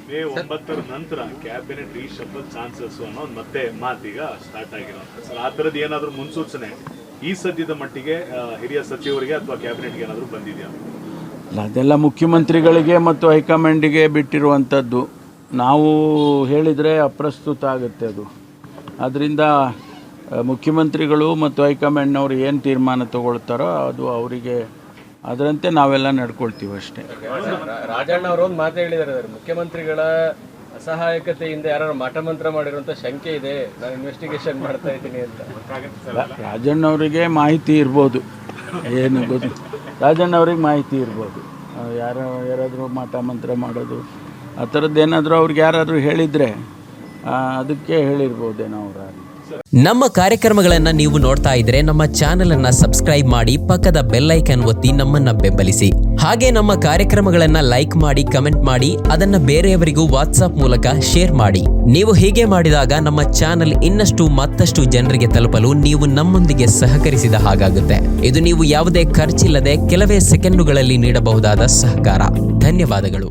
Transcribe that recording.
ಮೇ 9 ನಂತರ cabinet reshuffle chances ಅನ್ನೋ ಮತ್ತೆ ಮಾತೀಗ ಸ್ಟಾರ್ಟ್ ಆಗಿರೋದು ಸರ್. ಆ ಥರದ್ದು ಏನಾದರೂ ಮುನ್ಸೂಚನೆ ಈ ಸದ್ಯದ ಮಟ್ಟಿಗೆ ಹಿರಿಯ ಸಚಿವರಿಗೆ ಅಥವಾ ಕ್ಯಾಬಿನೆಟ್ಗೆ ಏನಾದರೂ ಬಂದಿದೆಯಾ? ಅದೆಲ್ಲ ಮುಖ್ಯಮಂತ್ರಿಗಳಿಗೆ ಮತ್ತು ಹೈಕಮಾಂಡಿಗೆ ಬಿಟ್ಟಿರುವಂಥದ್ದು. ನಾವು ಹೇಳಿದರೆ ಅಪ್ರಸ್ತುತ ಆಗುತ್ತೆ ಅದು. ಆದ್ದರಿಂದ ಮುಖ್ಯಮಂತ್ರಿಗಳು ಮತ್ತು ಹೈಕಮಾಂಡ್ನವರು ಏನು ತೀರ್ಮಾನ ತಗೊಳ್ತಾರೋ ಅದು ಅವರಿಗೆ, ಅದರಂತೆ ನಾವೆಲ್ಲ ನಡ್ಕೊಳ್ತೀವಿ ಅಷ್ಟೇ. ರಾಜಣ್ಣ ಅವರು ಒಂದು ಮಾತು ಹೇಳಿದ್ದಾರೆ, ಮುಖ್ಯಮಂತ್ರಿಗಳ ಅಸಹಾಯಕತೆಯಿಂದ ಯಾರು ಮಠಮಂತ್ರ ಮಾಡಿರುವಂಥ ಶಂಕೆ ಇದೆ, ನಾನು ಇನ್ವೆಸ್ಟಿಗೇಷನ್ ಮಾಡ್ತಾ ಇದ್ದೀನಿ ಅಂತ. ರಾಜಣ್ಣವರಿಗೆ ಮಾಹಿತಿ ಇರ್ಬೋದು, ಏನು ಗೊತ್ತು, ರಾಜಣ್ಣವ್ರಿಗೆ ಮಾಹಿತಿ ಇರ್ಬೋದು. ಯಾರಾದರೂ ಮಠಮಂತ್ರ ಮಾಡೋದು ಆ ಥರದ್ದು ಏನಾದರೂ ಅವ್ರಿಗೆ ಯಾರಾದರೂ ಹೇಳಿದರೆ ಅದಕ್ಕೆ ಹೇಳಿರ್ಬೋದೇನೋ ಅವರು. ನಮ್ಮ ಕಾರ್ಯಕ್ರಮಗಳನ್ನು ನೀವು ನೋಡ್ತಾ ಇದ್ರೆ ನಮ್ಮ ಚಾನೆಲ್ ಅನ್ನ ಸಬ್ಸ್ಕ್ರೈಬ್ ಮಾಡಿ, ಪಕ್ಕದ ಬೆಲ್ ಐಕಾನ್ ಒತ್ತಿ ನಮ್ಮನ್ನ ಬೆಂಬಲಿಸಿ. ಹಾಗೆ ನಮ್ಮ ಕಾರ್ಯಕ್ರಮಗಳನ್ನ ಲೈಕ್ ಮಾಡಿ, ಕಮೆಂಟ್ ಮಾಡಿ, ಅದನ್ನ ಬೇರೆಯವರಿಗೂ ವಾಟ್ಸ್ಆಪ್ ಮೂಲಕ ಶೇರ್ ಮಾಡಿ. ನೀವು ಹೀಗೆ ಮಾಡಿದಾಗ ನಮ್ಮ ಚಾನೆಲ್ ಮತ್ತಷ್ಟು ಜನರಿಗೆ ತಲುಪಲು ನೀವು ನಮ್ಮೊಂದಿಗೆ ಸಹಕರಿಸಿದ ಹಾಗಾಗುತ್ತೆ. ಇದು ನೀವು ಯಾವುದೇ ಖರ್ಚಿಲ್ಲದೆ ಕೆಲವೇ ಸೆಕೆಂಡುಗಳಲ್ಲಿ ನೀಡಬಹುದಾದ ಸಹಕಾರ. ಧನ್ಯವಾದಗಳು.